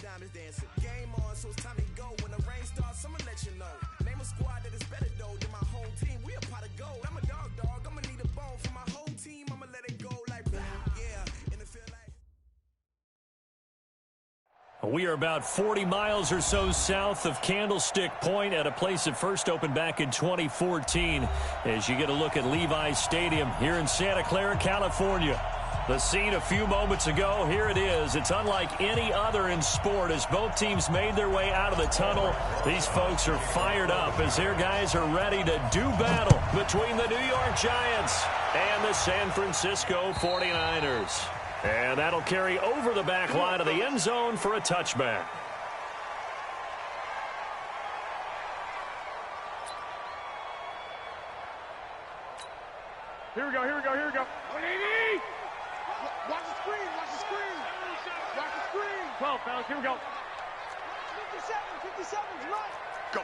diamonds dancing. Game on, so it's time to go. When the rain starts, I'ma let you know. Name a squad that is better though than my home team. We a pot of gold. I'm a dog. I'ma need a bone for my whole team. I'ma let it go like yeah. And it feel like. We are about 40 miles or so south of Candlestick Point at a place that first opened back in 2014 as you get a look at Levi's Stadium here in Santa Clara, California. The scene a few moments ago, here it is. It's unlike any other in sport as both teams made their way out of the tunnel. These folks are fired up as their guys are ready to do battle between the New York Giants and the San Francisco 49ers. And that'll carry over the back line of the end zone for a touchback. Here we go. 180! Watch the screen. 12, fellas, here we go. 57's right. Go.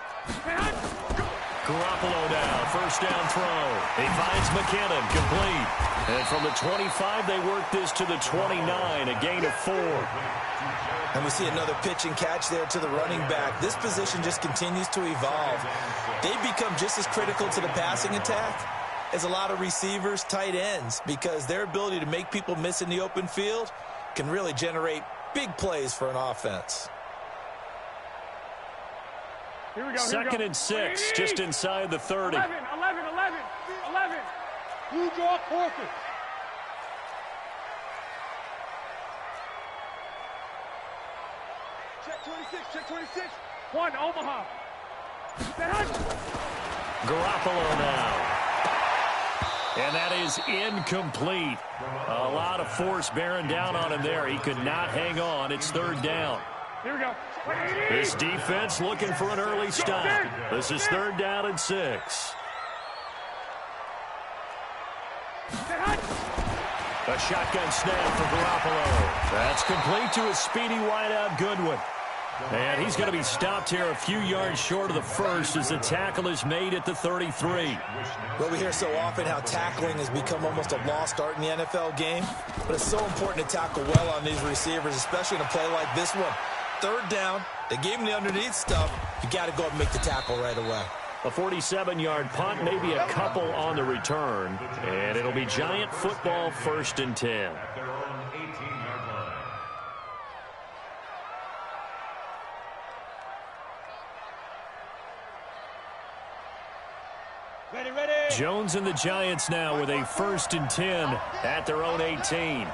Garoppolo now, first down throw. He finds McKinnon, complete. And from the 25, they work this to the 29, a gain of 4. And we see another pitch and catch there to the running back. This position just continues to evolve. They become just as critical to the passing attack as a lot of receivers, tight ends, because their ability to make people miss in the open field can really generate big plays for an offense. Here we go. Second and 6, just inside the 30. 11. Blue draw, quarter. Check 26. 1, Omaha. Garoppolo now. And that is incomplete. A lot of force bearing down on him there. He could not hang on. It's third down. Here we go. This defense looking for an early stop. This is third down and 6. A shotgun snap for Garoppolo. That's complete to a speedy wideout Goodwin. And he's going to be stopped here a few yards short of the first as the tackle is made at the 33. Well, we hear so often how tackling has become almost a lost art in the NFL game. But it's so important to tackle well on these receivers, especially in a play like this one. Third down, they gave him the underneath stuff. You got to go and make the tackle right away. A 47-yard punt, maybe a couple on the return. And it'll be Giant football, 1st and 10. Ready. Jones and the Giants now with a 1st and 10 at their own 18.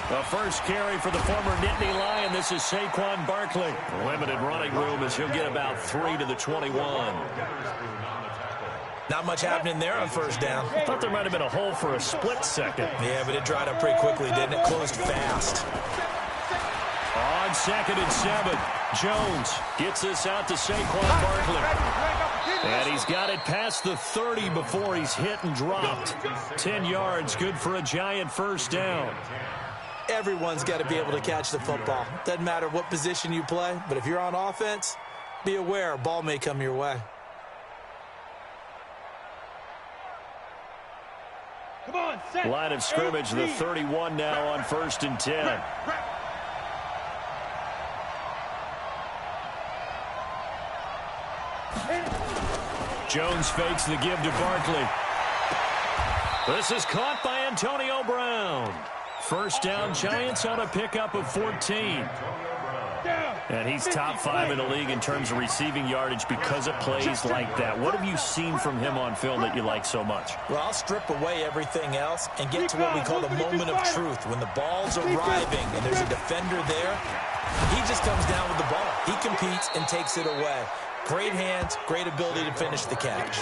The first carry for the former Nittany Lion. This is Saquon Barkley. Limited running room as he'll get about 3 to the 21. Not much happening there on first down. I thought there might have been a hole for a split second. Yeah, but it dried up pretty quickly, didn't it? Closed fast. On 2nd and 7, Jones gets this out to Saquon Barkley. And he's got it past the 30 before he's hit and dropped. 10 yards, good for a Giant first down. Everyone's got to be able to catch the football. Doesn't matter what position you play, but if you're on offense, be aware a ball may come your way. Come on, set. Line of scrimmage, the 31 now on 1st and 10. Jones fakes the give to Barkley. This is caught by Antonio Brown. First down, Giants on a pickup of 14. And he's top 5 in the league in terms of receiving yardage because of plays like that. What have you seen from him on film that you like so much? Well, I'll strip away everything else and get to what we call the moment of truth. When the ball's arriving and there's a defender there, he just comes down with the ball. He competes and takes it away. Great hands, great ability to finish the catch.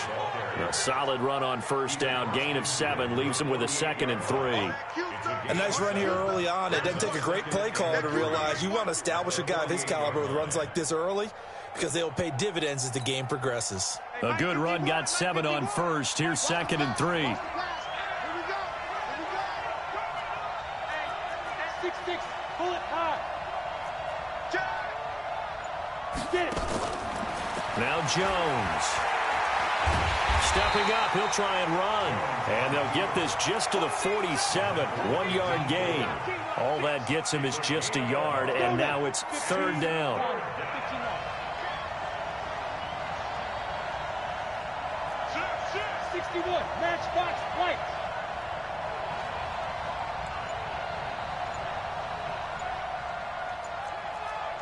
A solid run on first down. Gain of 7 leaves him with a 2nd and 3. A nice run here early on. It doesn't take a great play caller to realize you want to establish a guy of his caliber with runs like this early because they'll pay dividends as the game progresses. A good run, got 7 on first. Here's 2nd and 3. 6-6, pull it high. Get it. Now Jones. Stepping up, he'll try and run. And they'll get this just to the 47, 1-yard gain. All that gets him is just a yard, and now it's third down. 61, matchbox white.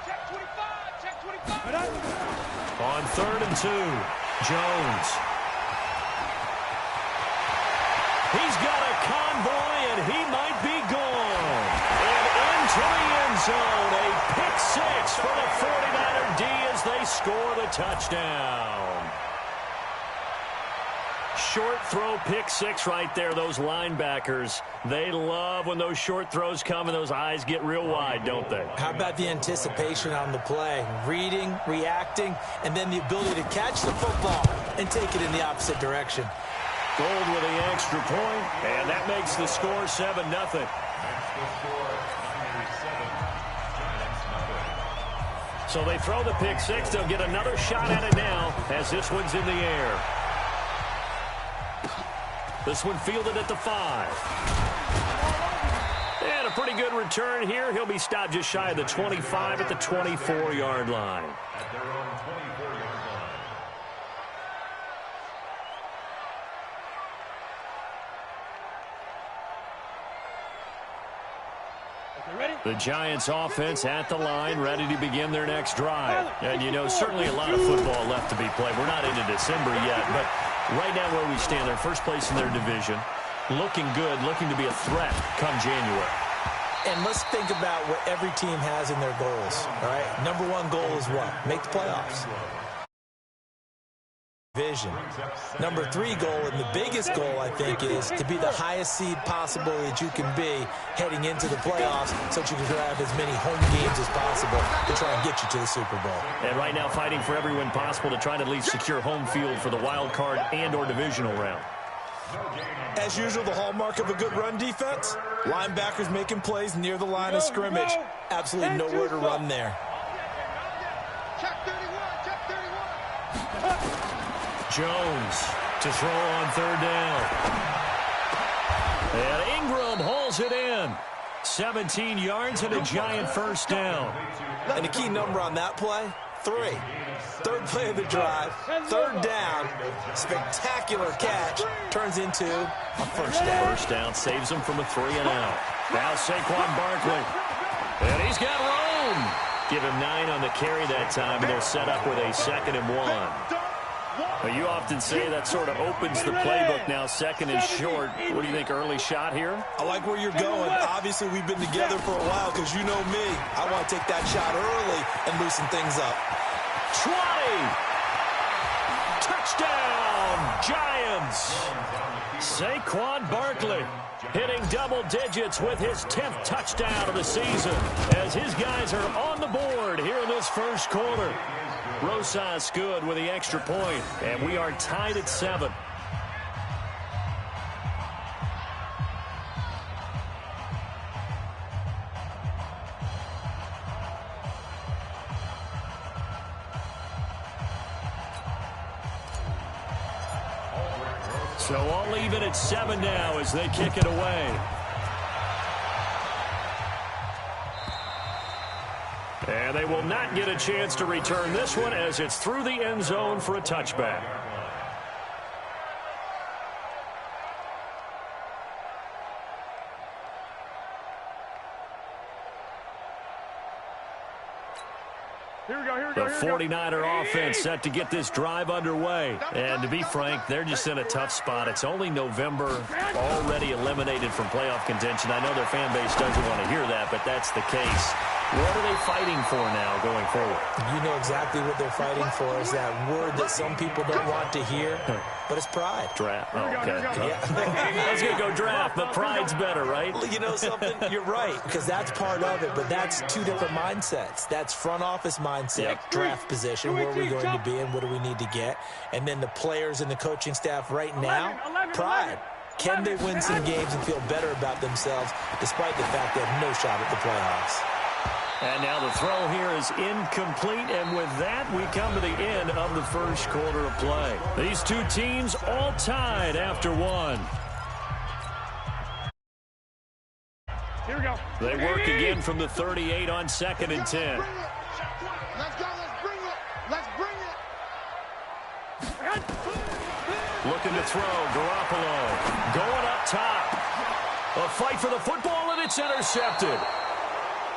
Check 25, check 25. On 3rd and 2, Jones. He's got a convoy, and he might be gone. And into the end zone, a pick six for the 49er D as they score the touchdown. Short throw pick six right there. Those linebackers, they love when those short throws come and those eyes get real wide, don't they? How about the anticipation on the play? Reading, reacting, and then the ability to catch the football and take it in the opposite direction. Gold with the extra point, and that makes the score 7-0. So they throw the pick six. They'll get another shot at it now as this one's in the air. This one fielded at the 5. And a pretty good return here. He'll be stopped just shy of the 25 at the 24-yard line. At their own 24-yard line. The Giants offense at the line, ready to begin their next drive. And, you know, certainly a lot of football left to be played. We're not into December yet, but right now where we stand, they're first place in their division. Looking good, looking to be a threat come January. And let's think about what every team has in their goals, all right? Number one goal is what? Make the playoffs. Vision. Number 3 goal, and the biggest goal, I think, is to be the highest seed possible that you can be heading into the playoffs so that you can have as many home games as possible to try and get you to the Super Bowl. And right now fighting for every win possible to try to at least secure home field for the wild card and or divisional round. As usual, the hallmark of a good run defense, linebackers making plays near the line of scrimmage. Absolutely nowhere to run there. Check 31, check 31. Jones to throw on 3rd down. And Ingram hauls it in. 17 yards and a Giant first down. And the key number on that play, 3. 3rd play of the drive, 3rd down, spectacular catch, turns into a first down. First down saves him from a 3-and-out. Now Saquon Barkley. And he's got room. Give him 9 on the carry that time, and they're set up with a 2nd and 1. Well, you often say that sort of opens the playbook now, 2nd and short. What do you think, early shot here? I like where you're going. Obviously, we've been together for a while because you know me. I want to take that shot early and loosen things up. 20! Touchdown, Giants! Saquon Barkley hitting double digits with his 10th touchdown of the season as his guys are on the board here in this first quarter. Rosas good with the extra point, and we are tied at 7. So I'll leave it at 7 now as they kick it away. And they will not get a chance to return this one as it's through the end zone for a touchback. Here we go, here we The go, here we go. 49er offense set to get this drive underway. And to be frank, they're just in a tough spot. It's only November, already eliminated from playoff contention. I know their fan base doesn't want to hear that, but that's the case. What are they fighting for now going forward? You know exactly what they're fighting for is that word that some people don't want to hear, but it's pride. Draft. Oh, okay. Yeah. I was going to go draft, but pride's better, right? You know something? You're right, because that's part of it, but that's 2 different mindsets. That's front office mindset, Yep. Draft position, where are we going to be and what do we need to get? And then the players and the coaching staff right now, pride. Can they win some games and feel better about themselves despite the fact they have no shot at the playoffs? And now the throw here is incomplete, and with that, we come to the end of the first quarter of play. These two teams all tied after one. Here we go. They work again from the 38 on 2nd and 10. Let's go. Let's bring it. Let's bring it. Looking to throw, Garoppolo going up top. A fight for the football, and it's intercepted.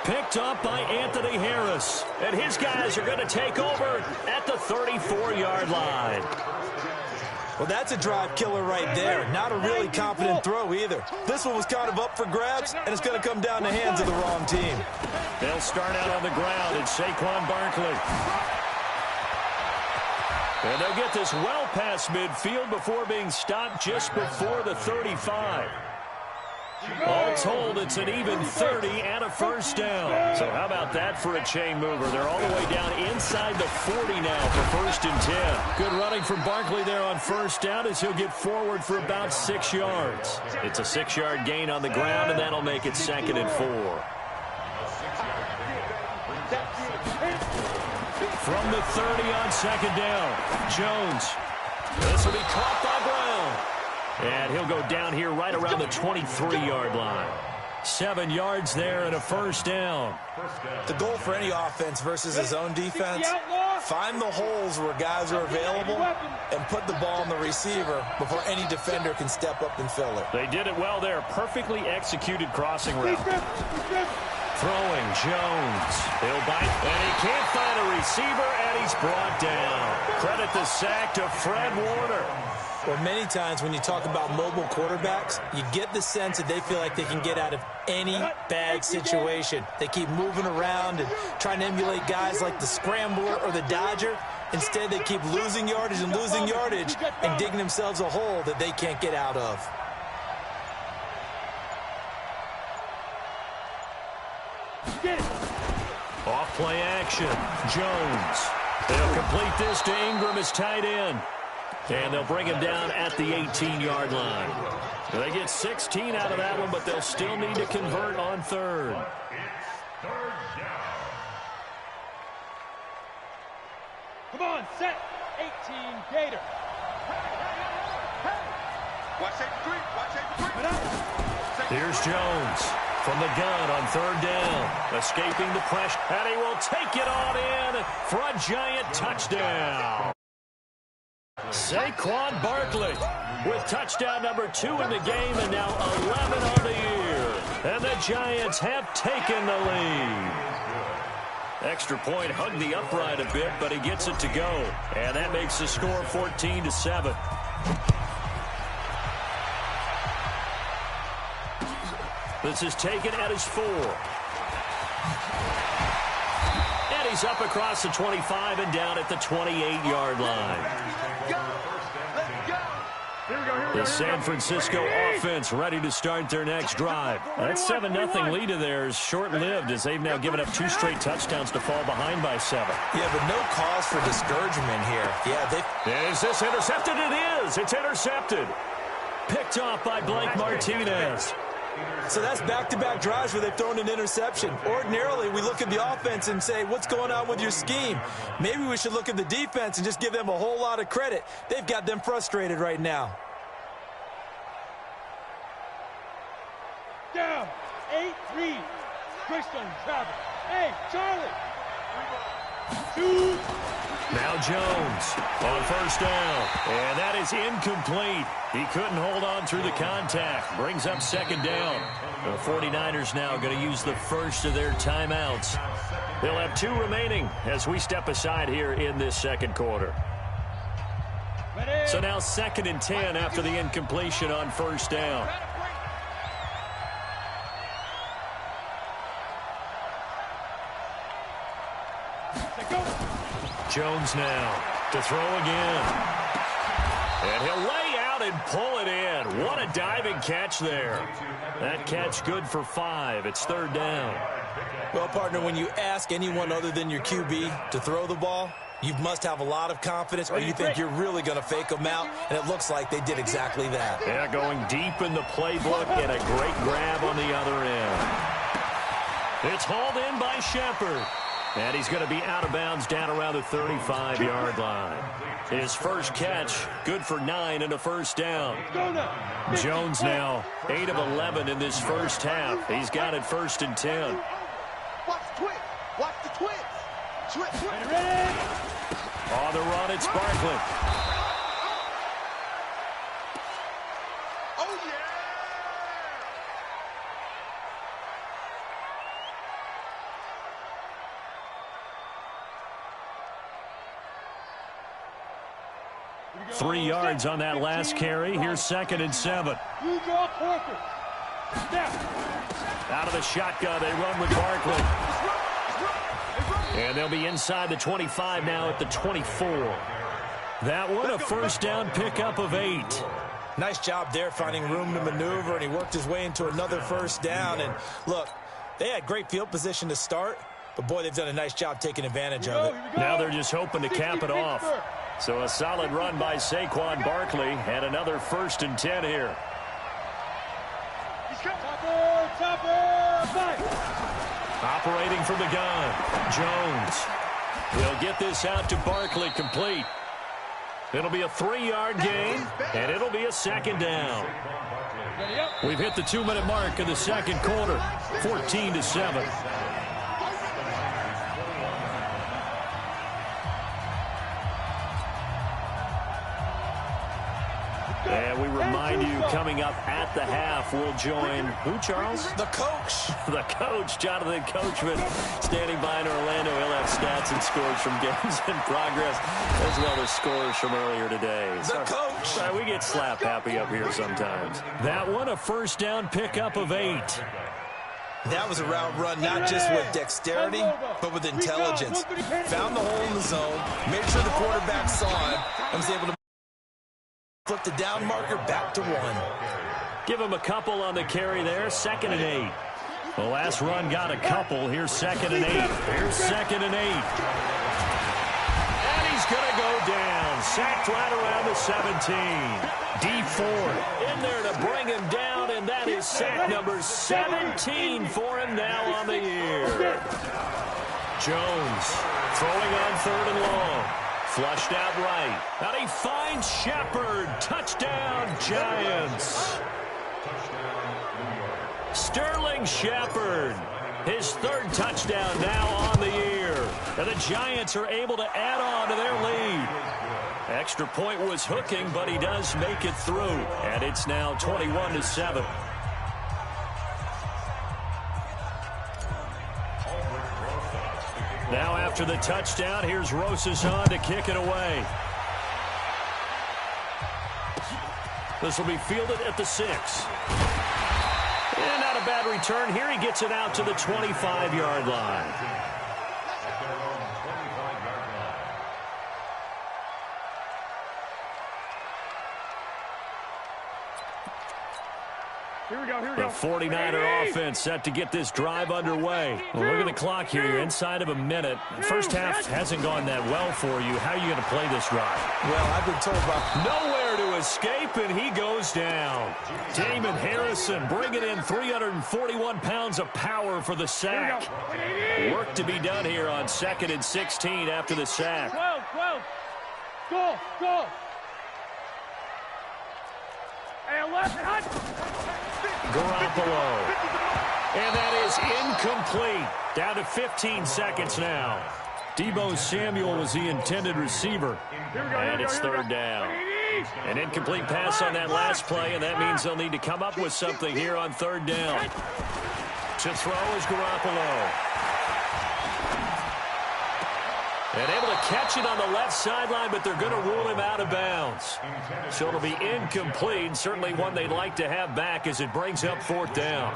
Picked up by Anthony Harris. And his guys are going to take over at the 34-yard line. Well, that's a drive killer right there. Not a really confident throw either. This one was kind of up for grabs, and it's going to come down the hands of the wrong team. They'll start out on the ground. It's Saquon Barkley. And they'll get this well past midfield before being stopped just before the 35. All told, it's an even 30 and a first down. So how about that for a chain mover? They're all the way down inside the 40 now for 1st and 10. Good running from Barkley there on first down as he'll get forward for about 6 yards. It's a 6-yard gain on the ground, and that'll make it 2nd and 4. From the 30 on 2nd down, Jones. This will be caught by Brown. And he'll go down here right around the 23-yard line. 7 yards there and a first down. The goal for any offense versus his own defense, find the holes where guys are available and put the ball on the receiver before any defender can step up and fill it. They did it well there. Perfectly executed crossing route. Throwing, Jones. He'll bite, and he can't find a receiver, and he's brought down. Credit the sack to Fred Warner. Well, many times when you talk about mobile quarterbacks, you get the sense that they feel like they can get out of any bad situation. They keep moving around and trying to emulate guys like the Scrambler or the Dodger. Instead, they keep losing yardage and digging themselves a hole that they can't get out of. Off play action. Jones. They'll complete this to Ingram as tight end. And they'll bring him down at the 18-yard line. They get 16 out of that one, but they'll still need to convert on 3rd. Come on, set. 18, Gator. Watch safety 3. Watch safety 3. Here's Jones from the gun on 3rd down. Escaping the pressure, and he will take it on in for a giant touchdown. Saquon Barkley with touchdown number 2 in the game, and now 11 on the year. And the Giants have taken the lead. Extra point hugged the upright a bit, but he gets it to go. And that makes the score 14-7. This is taken at his 4. And he's up across the 25 and down at the 28-yard line. The San Francisco offense ready to start their next drive. That 7-0 lead of theirs short-lived as they've now given up 2 straight touchdowns to fall behind by 7. Yeah, but no cause for discouragement here. Yeah, Is this intercepted? It is. It's intercepted. Picked off by Blake Martinez. So that's back-to-back drives where they've thrown an interception. Ordinarily, we look at the offense and say, what's going on with your scheme? Maybe we should look at the defense and just give them a whole lot of credit. They've got them frustrated right now. Down. 8-3. Christian Travis. Hey, Charlie. 2. Now Jones on first down. And that is incomplete. He couldn't hold on through the contact. Brings up 2nd down. The 49ers now going to use the first of their timeouts. They'll have 2 remaining as we step aside here in this 2nd quarter. So now 2nd and 10 after the incompletion on first down. Jones now to throw again. And he'll lay out and pull it in. What a diving catch there. That catch good for 5. It's 3rd down. Well, partner, when you ask anyone other than your QB to throw the ball, you must have a lot of confidence, or you think you're really going to fake them out, and it looks like they did exactly that. Yeah, going deep in the playbook and a great grab on the other end. It's hauled in by Shepard. And he's going to be out of bounds down around the 35-yard line. His first catch, good for 9 and a first down. Jones now 8 of 11 in this first half. He's got it 1st and 10. Watch the twins. Watch the twins. On the run, it's Barkley. Oh, yeah. Three yards on that last carry. Here's 2nd and 7. You draw Corker. Snap. Out of the shotgun, they run with Barkley. And they'll be inside the 25 now at the 24. That one, a first down pickup of 8. Nice job there finding room to maneuver, and he worked his way into another first down. And look, they had great field position to start, but boy, they've done a nice job taking advantage of it. Now they're just hoping to cap it off. So a solid run by Saquon Barkley and another 1st and 10 here. Operating from the gun, Jones. He'll get this out to Barkley complete. It'll be a 3-yard gain, and it'll be a 2nd down. We've hit the 2-minute mark of the second quarter, 14-7. And we remind you, coming up at the half, we'll join who, Charles? The coach. The coach, Jonathan Coachman, standing by in Orlando. He'll have stats and scores from games in progress, as well as scores from earlier today. The coach. We get slap happy up here sometimes. That one, a first down pickup of 8. That was a route run, not just with dexterity, but with intelligence. Found the hole in the zone, made sure the quarterback saw him, and was able to flip the down marker back to 1. Give him a couple on the carry there. 2nd and 8. The last run got a couple. Here's 2nd and 8. Here's 2nd and 8. And he's going to go down. Sacked right around the 17. D Ford in there to bring him down, and that is sack number 17 for him now on the year. Jones throwing on 3rd and long. Flushed out right. And he finds Shepard. Touchdown, Giants. Sterling Shepard. His 3rd touchdown now on the year. And the Giants are able to add on to their lead. Extra point was hooking, but he does make it through. And it's now 21-7. Now after the touchdown, here's Rosas on to kick it away. This will be fielded at the 6. And not a bad return here. He gets it out to the 25-yard line. Here we go. The 49er offense set to get this drive underway. Well, look at the clock here. You're inside of a minute. First half hasn't gone that well for you. How are you going to play this drive? Well, I've been told by nowhere to escape, and he goes down. Damon Harrison bringing in 341 pounds of power for the sack. Work to be done here on 2nd and 16 after the sack. 12. Go. And left. Garoppolo. And that is incomplete. Down to 15 seconds now. Deebo Samuel was the intended receiver. And it's 3rd down. An incomplete pass on that last play, and that means they'll need to come up with something here on 3rd down. To throw is Garoppolo. And able to catch it on the left sideline, but they're going to rule him out of bounds. So it'll be incomplete. Certainly one they'd like to have back as it brings up 4th down.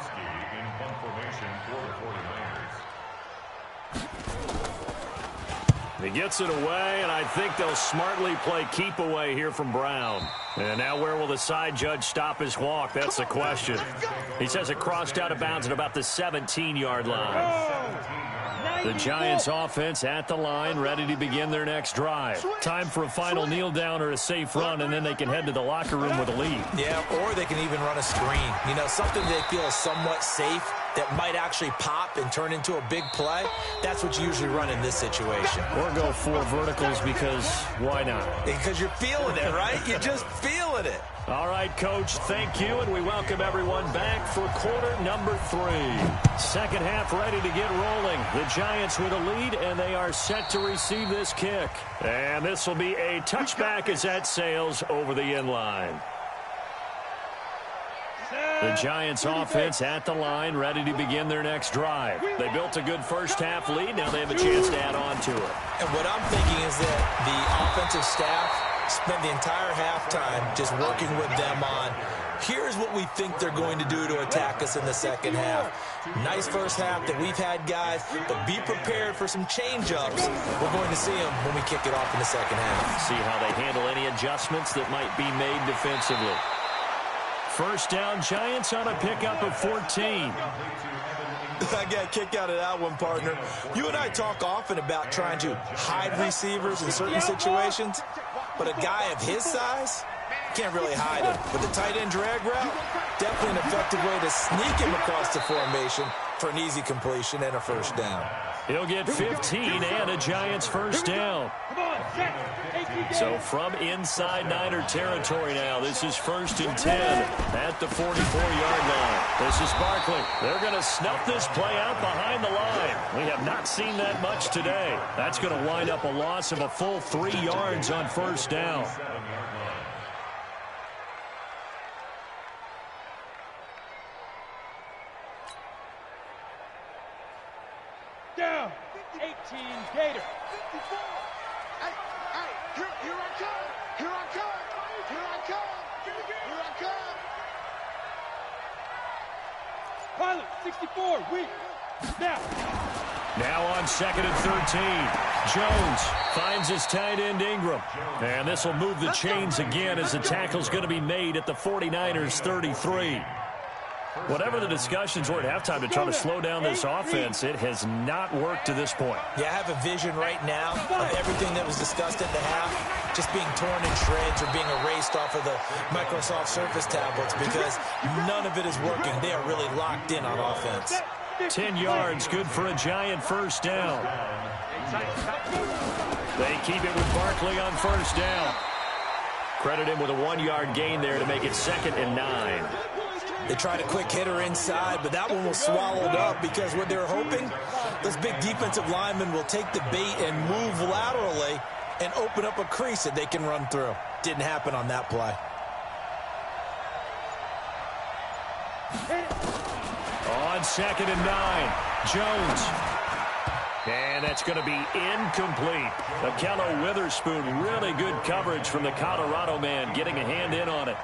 He gets it away, and I think they'll smartly play keep away here from Brown. And now where will the side judge stop his walk? That's the question. He says it crossed out of bounds at about the 17-yard line. The Giants offense at the line, ready to begin their next drive. Time for a final kneel down or a safe run, and then they can head to the locker room with a lead. Yeah, or they can even run a screen. You know, something they feel is somewhat safe that might actually pop and turn into a big play, that's what you usually run in this situation. Or go 4 verticals because why not? Because you're feeling it, right? You're just feeling it. All right, Coach, thank you, and we welcome everyone back for quarter number 3. Second half ready to get rolling. The Giants with a lead, and they are set to receive this kick. And this will be a touchback as that sails over the end line. The Giants offense at the line, ready to begin their next drive. They built a good first half lead. Now they have a chance to add on to it. And what I'm thinking is that the offensive staff spent the entire halftime just working with them on, here's what we think they're going to do to attack us in the second half. Nice first half that we've had, guys, but be prepared for some change-ups. We're going to see them when we kick it off in the second half. See how they handle any adjustments that might be made defensively. First down, Giants on a pickup of 14. I got a kick out of that one, partner. You and I talk often about trying to hide receivers in certain situations, but a guy of his size can't really hide him. With the tight end drag route, definitely an effective way to sneak him across the formation for an easy completion and a first down. He'll get 15 and a Giants first down. So from inside Niner territory now, this is 1st and 10 at the 44-yard line. This is Barkley. They're going to snuff this play out behind the line. We have not seen that much today. That's going to wind up a loss of a full 3 yards on first down. Down. 18 Gator. Here I come. Here I come. Here I come. Here I come. Pilot, 64, weak. Snap. Now on 2nd and 13. Jones finds his tight end Ingram. And this will move the chains again as the tackle's going to be made at the 49ers 33. Whatever the discussions were at halftime to try to slow down this offense, it has not worked to this point. Yeah, I have a vision right now of everything that was discussed at the half just being torn in shreds or being erased off of the Microsoft Surface tablets because none of it is working. They are really locked in on offense. 10 yards, good for a Giant first down. They keep it with Barkley on first down. Credit him with a 1-yard gain there to make it 2nd and 9. They tried a quick hitter inside, but that one was swallowed up because what they're hoping, those big defensive linemen will take the bait and move laterally and open up a crease that they can run through. Didn't happen on that play. On 2nd and 9, Jones. And that's going to be incomplete. Akello Witherspoon, really good coverage from the Colorado man, getting a hand in on it.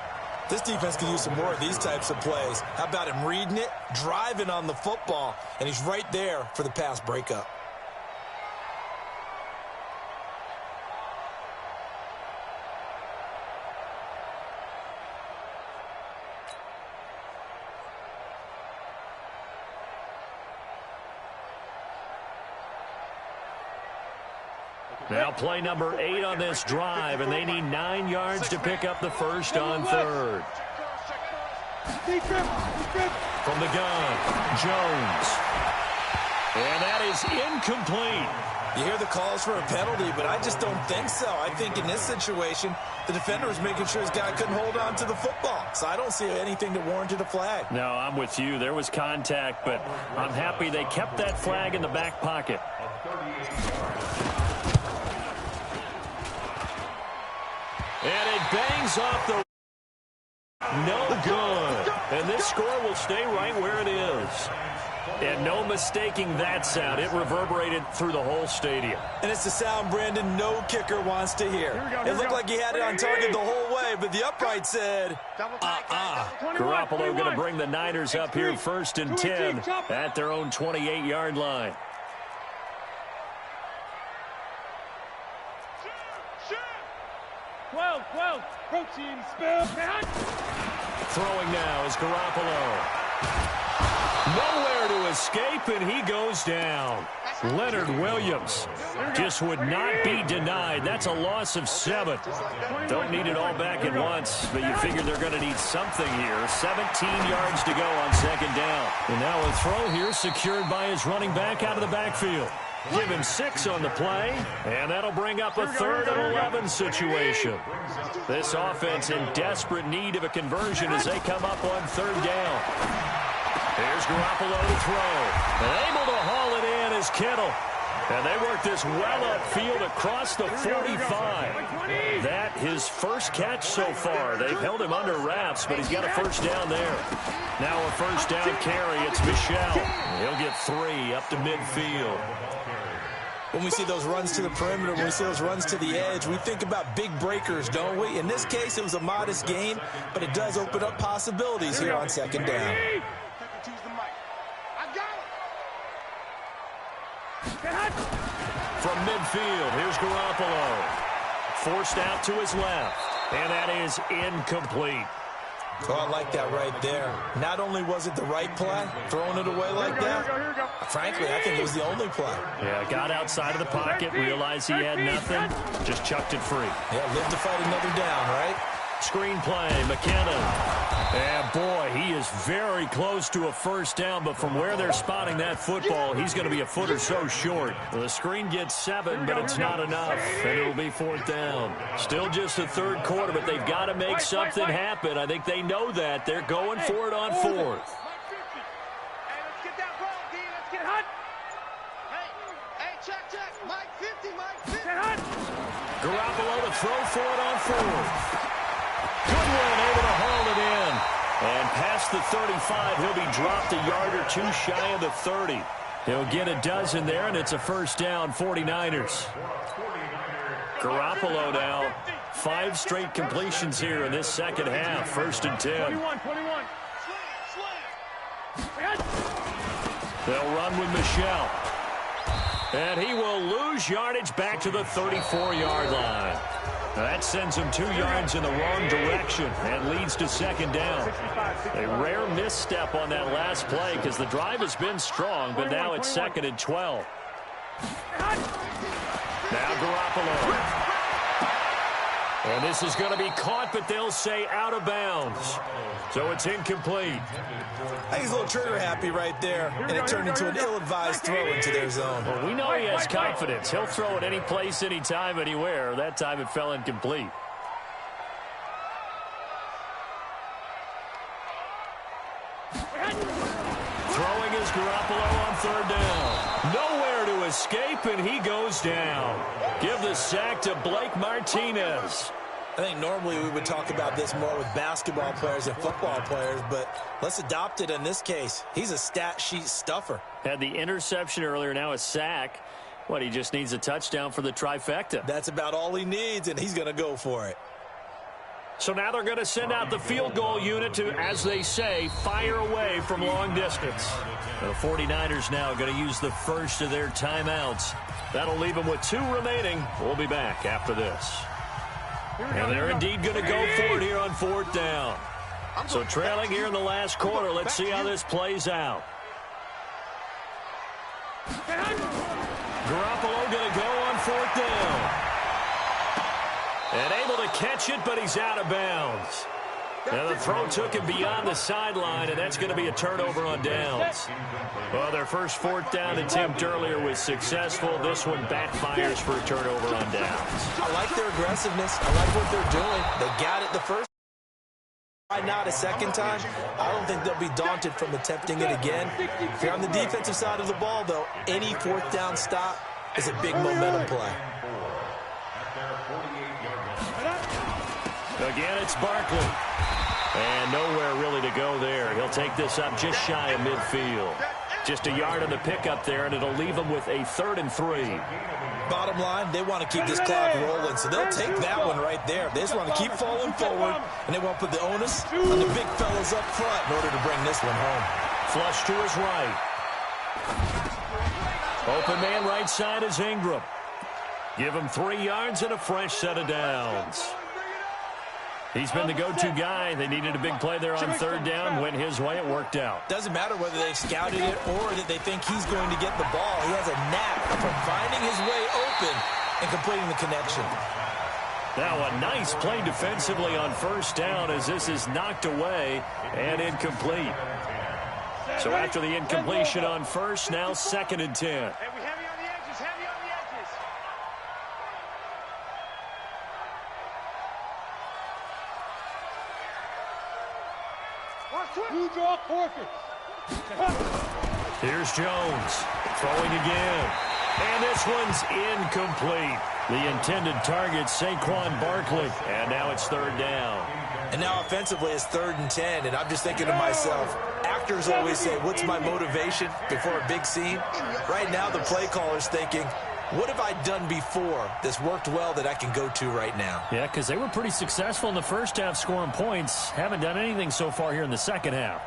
This defense can use some more of these types of plays. How about him reading it, driving on the football, and he's right there for the pass breakup. Now play number 8 on this drive, and they need 9 yards to pick up the first on 3rd. From the gun, Jones. And that is incomplete. You hear the calls for a penalty, but I just don't think so. I think in this situation, the defender was making sure his guy couldn't hold on to the football. So I don't see anything that warranted a flag. No, I'm with you. There was contact, but I'm happy they kept that flag in the back pocket. And it bangs off the... No good. And this score will stay right where it is. And no mistaking that sound. It reverberated through the whole stadium. And it's the sound Brandon no kicker wants to hear. It looked like he had it on target the whole way, but the upright said, Garoppolo going to bring the Niners up here 1st and 10 at their own 28-yard line. Protein spill. Throwing now is Garoppolo. Nowhere to escape, and he goes down. Leonard Williams just would not be denied. That's a loss of 7. Don't need it all back at once, but you figure they're going to need something here. 17 yards to go on second down. And now a throw here secured by his running back out of the backfield. Give him 6 on the play, and that'll bring up a 3rd and 11 situation. This offense in desperate need of a conversion as they come up on 3rd down. Here's Garoppolo to throw. And able to haul it in is Kittle. And they work this well upfield across the 45. That his first catch so far. They've held him under wraps, but he's got a first down there. Now a first down carry. It's Michel. He'll get 3 up to midfield. When we see those runs to the perimeter, when we see those runs to the edge, we think about big breakers, don't we? In this case, it was a modest gain, but it does open up possibilities here on second down. From midfield, here's Garoppolo. Forced out to his left, and that is incomplete. Oh, I like that right there. Not only was it the right play, throwing it away like that, frankly, I think it was the only play. Yeah, got outside of the pocket, realized he had nothing, just chucked it free. Yeah, live to fight another down, right? Screen play, McKinnon. And boy, he is very close to a first down, but from where they're spotting that football, he's going to be a foot or so short. The screen gets 7, but it's not enough, and it'll be 4th down. Still just the 3rd quarter, but they've got to make something happen. I think they know that. They're going for it on 4th. Garoppolo to throw for it on 4th. Good one, able to haul it in. And past the 35, he'll be dropped a yard or 2 shy of the 30. He'll get a dozen there, and it's a first down, 49ers. Garoppolo now, 5 straight completions here in this second half, 1st and 10. 21. They'll run with Michel. And he will lose yardage back to the 34-yard line. That sends him 2 yards in the wrong direction and leads to second down. A rare misstep on that last play because the drive has been strong, but now it's 2nd and 12. Now Garoppolo. And this is going to be caught, but they'll say out of bounds. So it's incomplete. I think he's a little trigger happy right there, and it turned into an ill-advised throw into their zone. Well, we know he has confidence. He'll throw it any place, anytime, anywhere. That time it fell incomplete. Throwing is Garoppolo on 3rd down. Nowhere to escape, and he goes down. Give the sack to Blake Martinez. I think normally we would talk about this more with basketball players and football players, but let's adopt it in this case. He's a stat sheet stuffer. Had the interception earlier, now a sack. What, he just needs a touchdown for the trifecta. That's about all he needs, and he's going to go for it. So now they're going to send out the field goal unit to, as they say, fire away from long distance. The 49ers now going to use the first of their timeouts. That'll leave them with 2 remaining. We'll be back after this. And they're indeed going to go for it here on 4th down. So trailing here in the last quarter. Let's see how this plays out. Garoppolo going to go on 4th down. And able to catch it, but he's out of bounds. Now the throw took him beyond the sideline, and that's going to be a turnover on downs. Well, their first 4th down attempt earlier was successful. This one backfires for a turnover on downs. I like their aggressiveness. I like what they're doing. They got it the first time. Not a second time. I don't think they'll be daunted from attempting it again. If you're on the defensive side of the ball, though, any 4th down stop is a big momentum play. Again, it's Barkley. And nowhere really to go there. He'll take this up just shy of midfield. Just a yard on the pickup there, and it'll leave them with a 3rd and 3. Bottom line, they want to keep this clock rolling, so they'll take that one right there. They just want to keep falling forward, and they want to put the onus on the big fellas up front in order to bring this one home. Flush to his right. Open man right side is Ingram. Give him 3 yards and a fresh set of downs. He's been the go-to guy. They needed a big play there on third down. Went his way. It worked out. Doesn't matter whether they've scouted it or that they think he's going to get the ball. He has a knack for finding his way open and completing the connection. Now a nice play defensively on first down as this is knocked away and incomplete. So after the incompletion on first, now 2nd and 10. Hey, we heavy on the edges, heavy on the edges. Blue draw forfeit. Here's Jones throwing again. And this one's incomplete. The intended target, Saquon Barkley. And now it's 3rd down. And now offensively it's 3rd and 10. And I'm just thinking to myself, actors always say, what's my motivation before a big scene? Right now the play caller's thinking, what have I done before that's worked well that I can go to right now? Yeah, because they were pretty successful in the first half scoring points. Haven't done anything so far here in the second half.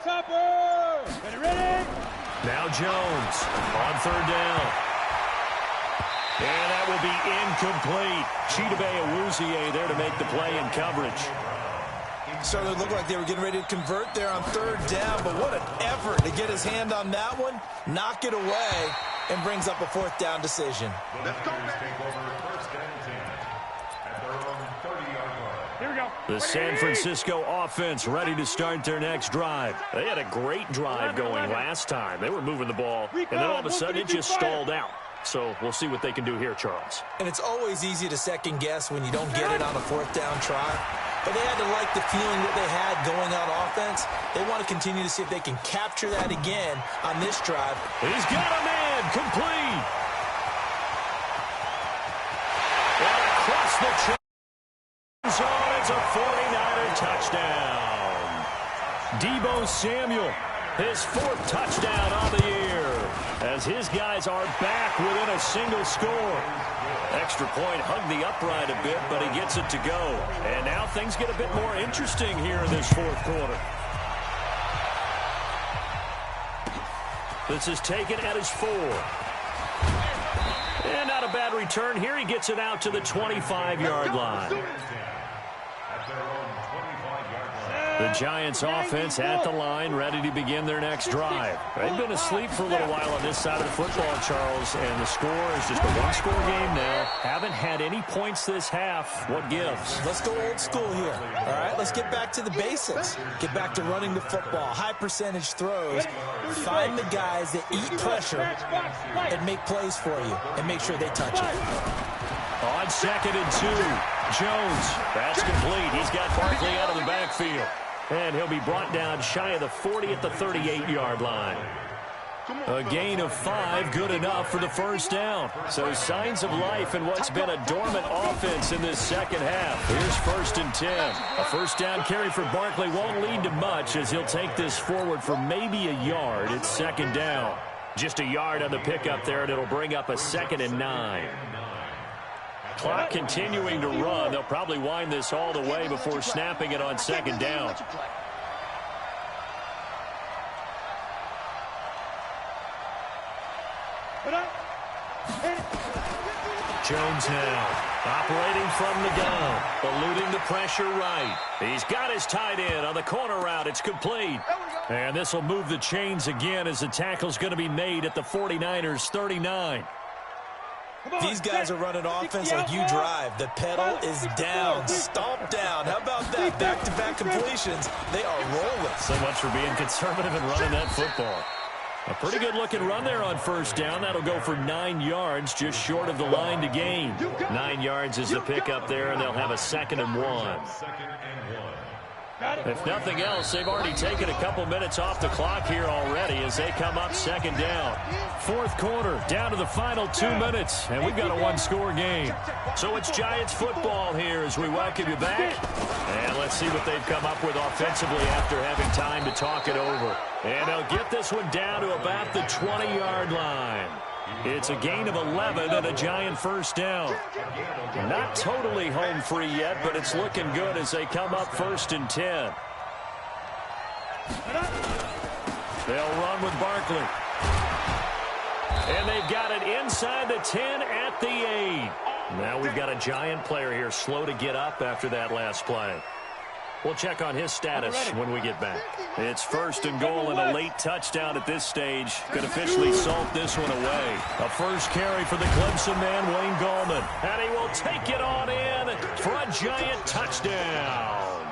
Topper! Ready? Now Jones on 3rd down. And that will be incomplete. Chidobe Awuzie there to make the play in coverage. So it looked like they were getting ready to convert there on 3rd down, but what an effort to get his hand on that one, knock it away, and brings up a 4th down decision. Let's go, take over 1st and 10 at their own 30-yard line. Here we go. The San Francisco offense ready to start their next drive. They had a great drive going last time. They were moving the ball, and then all of a sudden it just stalled out. So we'll see what they can do here, Charles. And it's always easy to second guess when you don't get it on a 4th down try. But they had to like the feeling that they had going on offense. They want to continue to see if they can capture that again on this drive. He's got a man complete. And across the zone, it's a 49er touchdown. Deebo Samuel, his 4th touchdown on the year, as his guys are back within a single score. Extra point hugged the upright a bit, but he gets it to go. And now things get a bit more interesting here in this 4th quarter. This is taken at his 4. And not a bad return here. He gets it out to the 25-yard line. The Giants offense at the line, ready to begin their next drive. They've been asleep for a little while on this side of the football, Charles, and the score is just a one-score game now. Haven't had any points this half. What gives? Let's go old school here. All right, let's get back to the basics. Get back to running the football, high-percentage throws. Find the guys that eat pressure and make plays for you and make sure they touch it. On 2nd and 2, Jones. That's complete. He's got Barkley out of the backfield. And he'll be brought down shy of the 40 at the 38-yard line. A gain of 5, good enough for the 1st down. So signs of life in what's been a dormant offense in this second half. Here's 1st and 10. A 1st down carry for Barkley won't lead to much as he'll take this forward for maybe a yard. It's 2nd down. Just a yard on the pickup there, and it'll bring up a 2nd and 9. Clock continuing to run. They'll probably wind this all the way before snapping it on 2nd down. Jones now operating from the gun, eluding the pressure right. He's got his tight end on the corner route. It's complete. And this will move the chains again as the tackle's going to be made at the 49ers 39. These guys are running offense like you drive. The pedal is down, stomped down. How about that? Back-to-back completions. They are rolling. So much for being conservative and running that football. A pretty good-looking run there on 1st down. That'll go for 9 yards, just short of the line to gain. 9 yards is the pickup there, and they'll have a 2nd and 1. If nothing else, they've already taken a couple minutes off the clock here already as they come up 2nd down. 4th quarter, down to the final 2 minutes, and we've got a one-score game. So it's Giants football here as we welcome you back. And let's see what they've come up with offensively after having time to talk it over. And they'll get this one down to about the 20-yard line. It's a gain of 11 and a Giant first down. Not totally home free yet, but it's looking good as they come up 1st and 10. They'll run with Barkley. And they've got it inside the 10 at the 8. Now we've got a Giant player here slow to get up after that last play. We'll check on his status when we get back. It's 1st and goal and a late touchdown at this stage. Could officially salt this one away. A first carry for the Clemson man, Wayne Gallman. And he will take it on in for a Giant touchdown.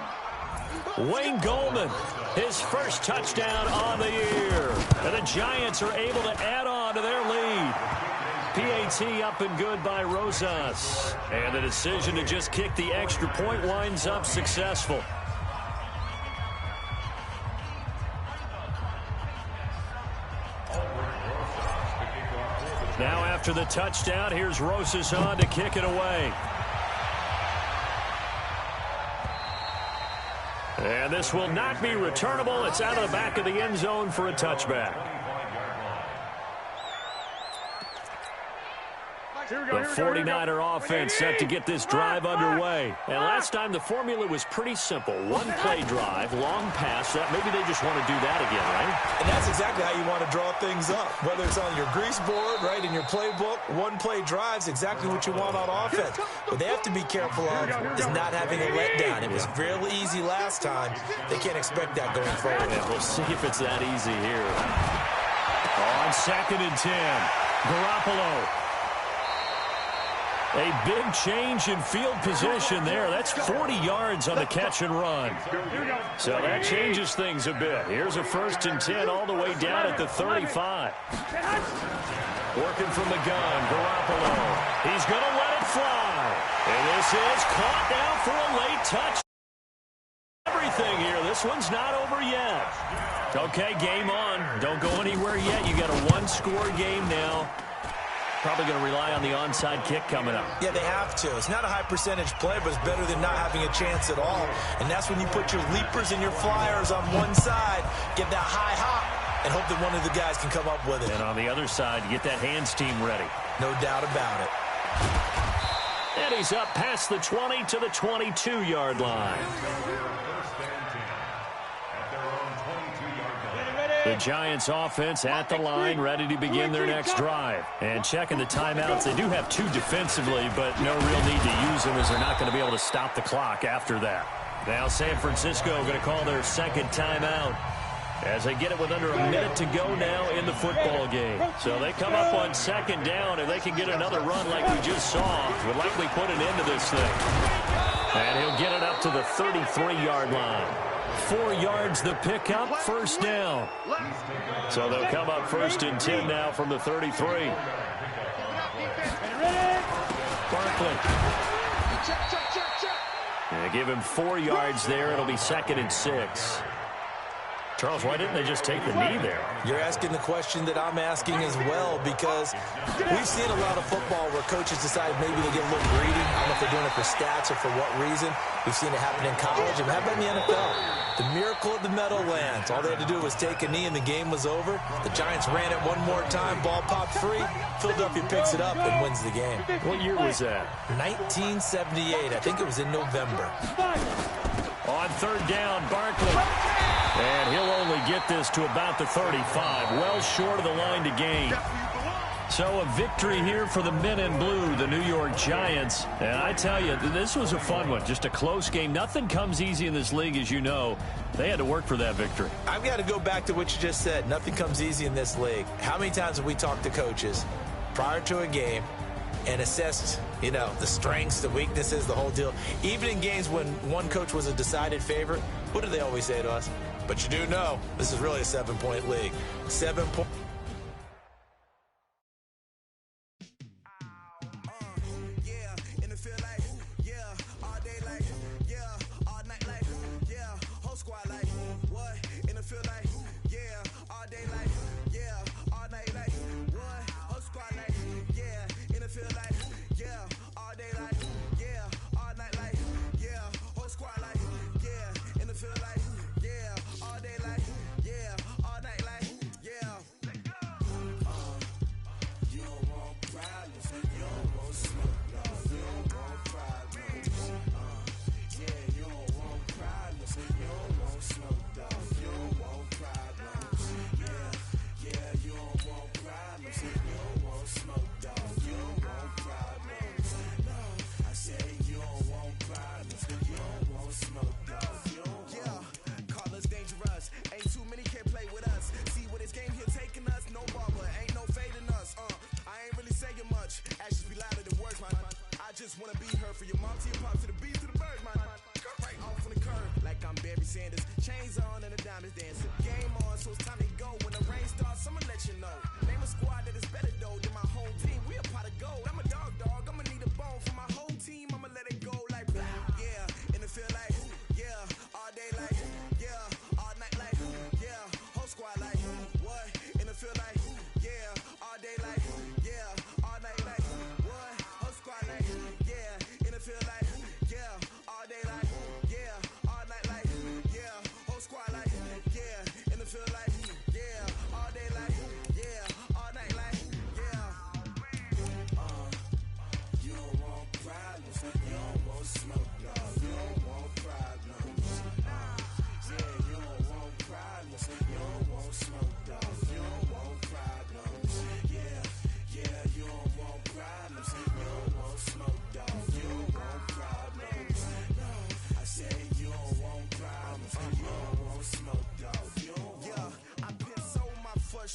Wayne Gallman, his first touchdown on the year. And the Giants are able to add on to their lead. PAT up and good by Rosas. And the decision to just kick the extra point winds up successful. Now after the touchdown, here's Rosas on to kick it away. And this will not be returnable. It's out of the back of the end zone for a touchback. The 49er offense set to get this drive underway. And last time the formula was pretty simple. One play drive, long pass. Maybe they just want to do that again, right? And that's exactly how you want to draw things up. Whether it's on your grease board, right, in your playbook, one play drive's exactly what you want on offense. What they have to be careful of is not having a letdown. It was real easy last time. They can't expect that going forward. And we'll see if it's that easy here. On 2nd and 10, Garoppolo. A big change in field position there. That's 40 yards on the catch and run. So that changes things a bit. Here's a 1st and 10 all the way down at the 35. Working from the gun, Garoppolo. He's going to let it fly. And this is caught now for a late touch. Everything here. This one's not over yet. Okay, game on. Don't go anywhere yet. You got a one-score game now. Probably going to rely on the onside kick coming up. Yeah, they have to. It's not a high percentage play, but it's better than not having a chance at all. And that's when you put your leapers and your flyers on one side, get that high hop, and hope that one of the guys can come up with it. And on the other side, you get that hands team ready. No doubt about it. And he's up past the 20 to the 22-yard line. The Giants offense at the line, ready to begin their next drive. And checking the timeouts. They do have 2 defensively, but no real need to use them as they're not going to be able to stop the clock after that. Now San Francisco going to call their 2nd timeout as they get it with under a minute to go now in the football game. So they come up on 2nd down, and they can get another run like we just saw. Would likely put an end to this thing. And he'll get it up to the 33-yard line. 4 yards the pickup, 1st down. So they'll come up 1st and 10 now from the 33. Barkley. They give him 4 yards there. It'll be 2nd and 6. Charles, why didn't they just take the knee there? You're asking the question that I'm asking as well, because we've seen a lot of football where coaches decide maybe they get a little greedy. I don't know if they're doing it for stats or for what reason. We've seen it happen in college, and how about in the NFL? The miracle of the Meadowlands. All they had to do was take a knee, and the game was over. The Giants ran it one more time. Ball popped free. Philadelphia picks it up and wins the game. What year was that? 1978. I think it was in November. On 3rd down, Barkley. And he'll only get this to about the 35. Well short of the line to gain. So a victory here for the men in blue, the New York Giants. And I tell you, this was a fun one. Just a close game. Nothing comes easy in this league, as you know. They had to work for that victory. I've got to go back to what you just said. Nothing comes easy in this league. How many times have we talked to coaches prior to a game and assessed, the strengths, the weaknesses, the whole deal? Even in games when one coach was a decided favorite, what do they always say to us? But you do know this is really a 7-point league. 7 points.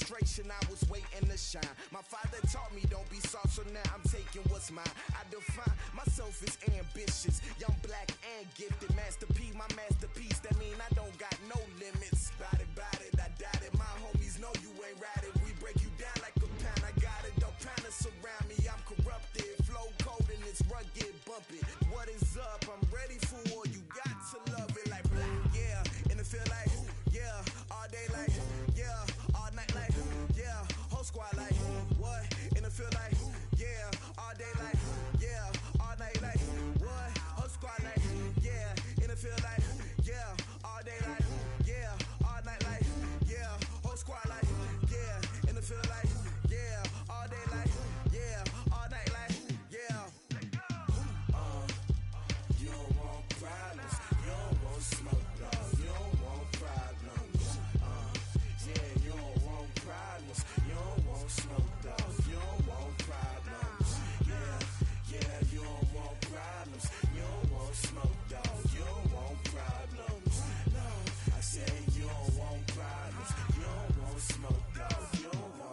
frustration, I was waiting to shine. My father taught me don't be soft, so now I'm taking what's mine. I define myself as ambitious, young, black, and gifted. Master P, my masterpiece, that mean I don't got no limits. Bout it, I doubt it. My homies know you ain't ride it. We break you down like a pound. I got it, don't pound to surround me. I'm corrupted, flow cold and it's rugged, bumpy. What is up? I'm ready for war. You got to love it like yeah, and it feel like yeah, all day like yeah, all night like yeah, whole squad like what? And it feel like yeah, all day like yeah, all night like what? Whole squad like yeah, and it feel like yeah, all day like yeah, all night like yeah, whole squad like yeah, and it feel like yeah, all day like yeah, all night like yeah. You don't want problems, you don't want smoke, dog. You don't want problems. Yeah, you don't want problems, you don't want smoke, dog. You don't want problems. Yeah, you don't want problems, you don't want smoke, dog. You don't want problems. No, I said you don't want problems, you don't want smoke, dog. You don't want.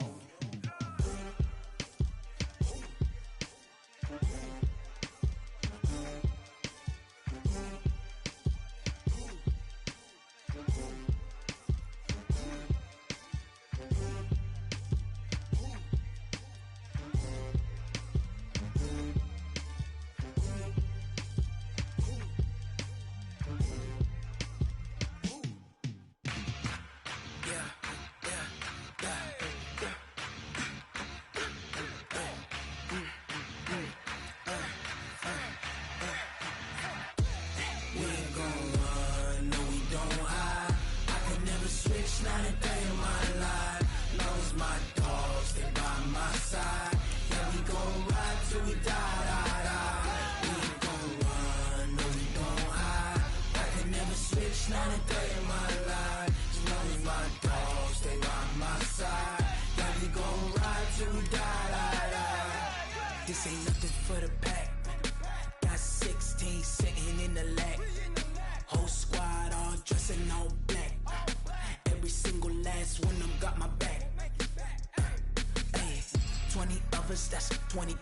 This ain't nothing for the pack. Got 16 sitting in the lag. Whole squad all dressing all black. Every single last one of them got my back. Hey, 20 of us, that's 20